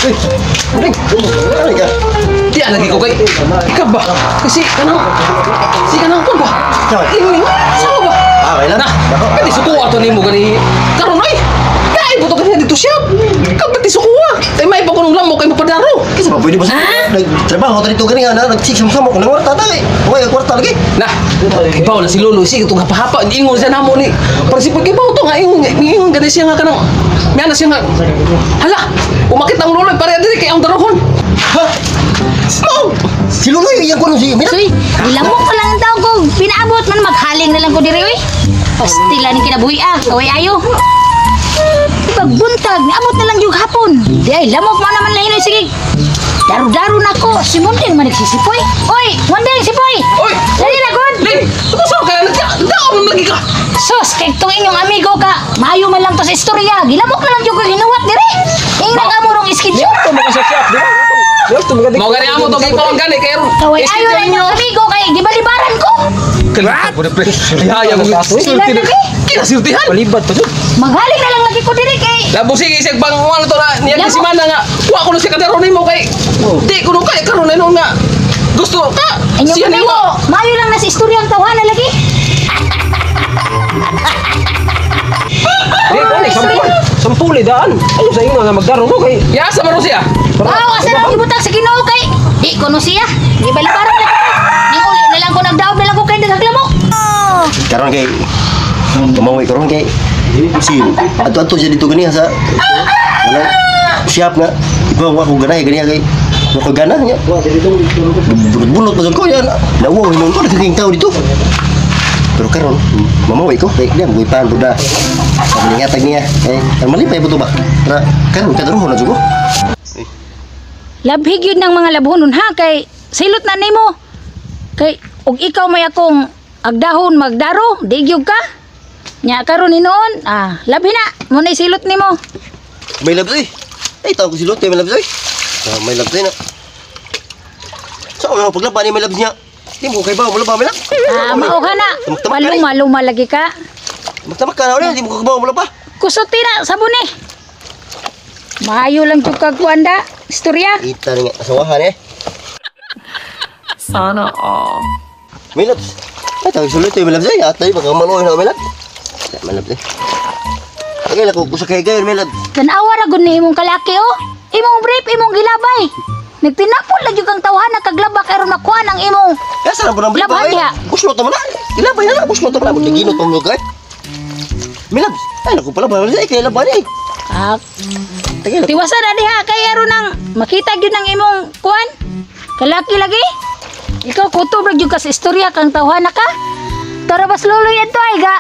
Uling, ano ka? Di lagi ko kay ikaw ba? Kasi kanang ko ba? Ling, sama ba? Okay lang. Pati sukuha to nimo gani. Karon ay. Kay buto ka dito siya. Ikaw pati sukuha. Tay may pa kunong lamo kay mapadaro. Kasi ba pwede ba sa nagtrabaho ko dito gani nga nagsisama ko nang kwarta ta eh. Okay, kwarta lagi. Nah, ibaw na si Lolo si itong hapa-hapa ingon siya namo ni. Para si pag-ibaw to nga ingon gani siya nga kanang miana siya nga. Hala, umakit ang Lolo para diri kay ang darohon. Ha? Mo! Si Luloy, yung ko si Mina. Soy, ilamok pa lang ang tao ko. Pinaabot man maghaling na lang ko diri oy. Pastila ni kinabuhi kaway ayo. Pagbuntag, niabot na lang yung hapon. Di ay, lamok mo naman lang yun. Sige, daru-daru na ko. Si Mundeng man nagsisipoy. Oy, Mundeng, sipoy! Oy! Dali na, God! Ling, kusog ka nagdaon lagi ka. Sus, kay itong inyong amigo ka. Mayo man lang to sa istorya. Gilamok na lang yung kaginuwat diri. Yung nagamurong iskitsyo. Mau gani amo to kay kon gani kay Kaway ayo na inyong amigo kay gibalibaran ko. Kenapa udah pre? Ya mo sulti. Kina sultihan. Palibat to. Maghaling na lang lagi ko diri kay. Labo sige isig bang wala to na niya si mana nga. Wa ko na si kadaro nimo kay. Di ko no kay karon na nga. Gusto ka. Inyong Siya amigo, mayo lang na sa istorya ang tawanan lagi. Sampul daan. Ano sa inyo nga magdaro mo kay? Ya sa maro siya. Wow, asa na gibutang sa Ginoo kay. Di ko no siya. Gibalibaran lagi ko. Ning uli na lang ko nagdaog na lang ko kay daghang lamok. Karon kay tumawi karon kay si ato siya dito gani sa ano siap nga ibaw ako ganay gani kay ko gana nya bulot bulot ko yan lawo hinon ko naging tao dito pero karon mamawi ko kay dia mo ipan buda ingat niya ang malipay buto ba ra karon kadro na jugo Labhig yun ng mga labhonon ha kay silot na nimo. Kay og ikaw may akong agdahon magdaro, digyog ka. Nya karon hinoon, labi na mo na silot nimo. may labsoy ay tawag ko si Lotte may labsoy may labsoy na so ano paglaba ni may labs niya di mo kay ba mo laba may lab Mao ka na. Maluma lagi ka. magtamak ka na ulit di mo kay ba mo laba Kusuti na sabon eh. Maayo lang jud kag kuanda. Istorya. ita nga asawahan Sana all. may labs ay tawag si Lotte may labsoy at tayo baka maluoy na may labs may labsoy okay lang kung sakay gayon may labs Tanawa ra gud ni imong kalaki oh. Imong brief, imong gilabay. Nagtinapol lang jud kang tawhan kaglaba karon makuha ang imong. kaya saan po nang Laban balik diha. buslot naman na ilabay na buslot naman na ginot ang lugar may labs ay naku pala ba ay kaya laban eh Tagay Tiwasan na diha kay aron nang makita gyud ang imong kuan. Kalaki lagi. Ikaw kutob ra gyud ka sa istorya kang tawhan ka. Tara bas luloy adto ay ga.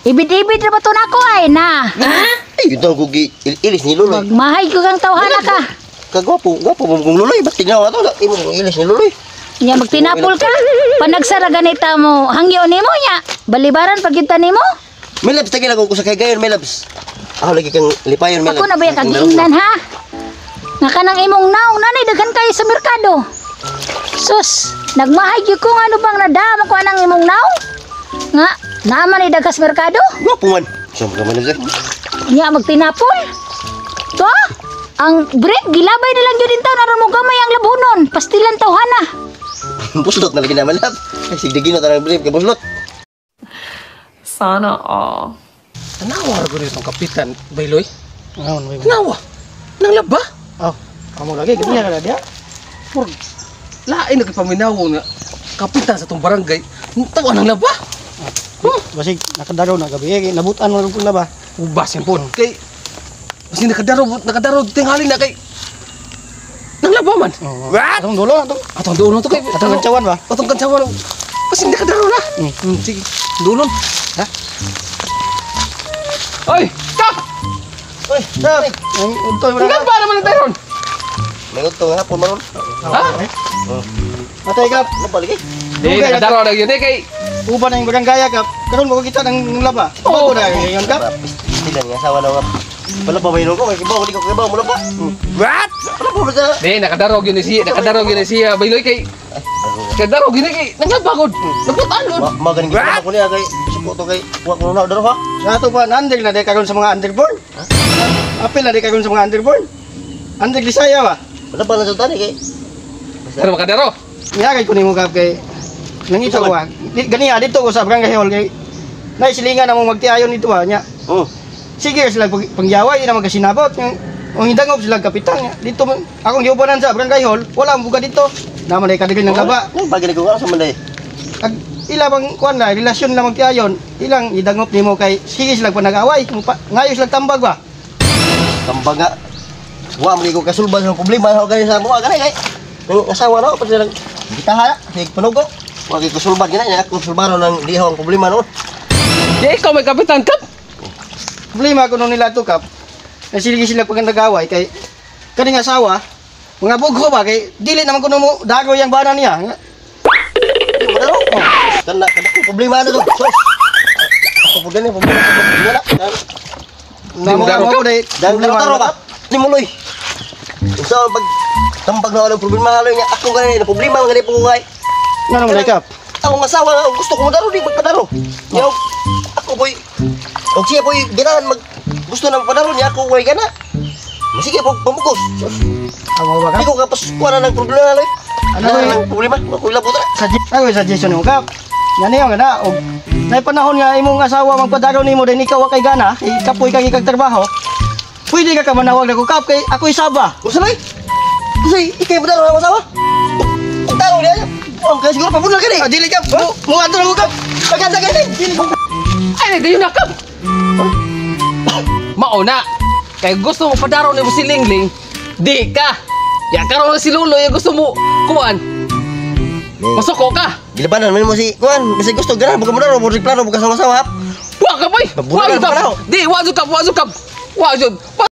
Ibid-ibid ra ba to nako ay na. ay yun ang kugi ilis ni Luloy Magmahay ko kang tawhan ka. kagwapo mo kung Luloy ba't tignan ko ito imong ilis ni Luloy Nya magtinapol ka. Panagsara ganita mo hangyo nimo nya. Balibaran pag kita nimo. may labs tagay lang kung sakay gayon may labs ako lagi kang lipayon may labs Ako na ba kag giingnan ha? Nga kanang imong naong nanay daghan kay sa merkado. Sus, nagmahay gyud ko ano bang nadama ko anang imong naong? Nga naman ni dagas merkado? gwapo man siyempre may labs Nya magtinapol. To? Ang brief gilabay na lang gyud taw naron mo gamay ang labunon. Pastilan tawhana. buslot na lagi naman labs ay sigdigino tanang brief kay buslot Sana all. Tanawa ra gud itong kapitan Bayloy. Ano may. Tanawa. Nang laba? Oh, amo lagi ganyan ka dia. Por lain nagpaminaw nga kapitan sa tong barangay. Tawa nang laba. Basig nakadaro na gabi nabutan mo pud na ba? Ubas yan po. Kay kasi nakadaro tingali na kay nang laba man. What? Atong dulo atong Atong doon to kay atong kantsawan ba? Atong kantsawan. Kasi nakadaro na. Sige. Dulon. Ha? Oy, stop! oy stop Ay untoy mo Hanggang na. ba naman ang tayo? may utong hapon maron Ha? Matay ka. mabalik Di, nakadaro na yun. Eh, kay Uban na yung barangay ka. Karon mo kita ng laba. Oo na ngayon ka. pistilan nga asawa na nga wala pa mayroon ko kay kibaw di ko kibaw mo laba what? wala pa ba sa Di, nakadaro yun siya. Nakadaro yun siya. Bayloy kay nakadaro yun kay nanglabagod. Nabutan yun. magaling kita ko niya kay suko to kay wa ko na daro ha. Sa ato pa nandil na day karon sa mga underborn. Apil na day karon sa mga underborn. Andek di saya ba? Ano pa na tani kay? Pero makadaro. Niyagay ko nimo kap kay nangita ko ba. Ganiya dito ko sa barangay hall kay naisilingan na mo magtiayon dito ba nya. Oh. Sige sila pangyaway na magasinabot yung hidangop sila kapitan nya. Dito akong giubanan sa barangay hall, wala mo buka dito. Naman ay kadigil ng laba. Ang bagay ko sa manday. Ag ila bang kuan na relasyon lang magtiayon, ilang idangop nimo kay sige sila pa nag-away, ngayo sila tambag ba. Tambaga. Wa man ko kasulban sa problema sa organisa mo gani kay. Ang asawa na pa silang gitaha sig panugo. Wa kay kasulban gani nya ako sulbaro ng diha ang problema no. Di ikaw may kapitan kap. Problema ko nung nila tukap. Na sige sila pag nag-away kay kaning asawa mga bugo ba kay dili naman kuno mo dago yang bana niya. Madaro. Kana problema na to. Ako gani problema. Namo ko dai Dan taro ba? Ni muloy. Usa pag tambag na wala problema halo nya ako gani na problema ngani po ngay. Ngano mo dai kap? Ako nga asawa gusto ko madaro di magpadaro. Yo ako boy. Og siya boy ganahan mag gusto na magpadaro niya ako way gana. Sige po pamugos. Amo ba Hindi kap? ko kapos kuha na ng problema halo. Ano Ano ba ang problema? Ako ila putra. Suggestion mo kap. Yan yung gana og nay panahon nga imong asawa magpadaro nimo din ikaw wa kay gana, ikapoy kang ikag trabaho. Pwede ka manawag na ko kap kay ako isaba. Usa lay. Kasi ikay madaro ang asawa. Ang tao niya. Ang kasi siguro pabudol ka ni. Ah, dili kap. Mo ato na mo kap. Maganda ka ni. Ay, di na kap. Mauna. Kay gusto mo padaro ni mo si Lingling. Di ka. Ya karon na si Luloy gusto mo kuan. Masuko ka. Gilabanan mo si kuan, kasi gusto gana bukan madaro, bukan plano bukan sama-sama. Wa ka boy. Wa Mabulan ka. pa raw. Di wa jud kap, wa jud kap. Wa jud.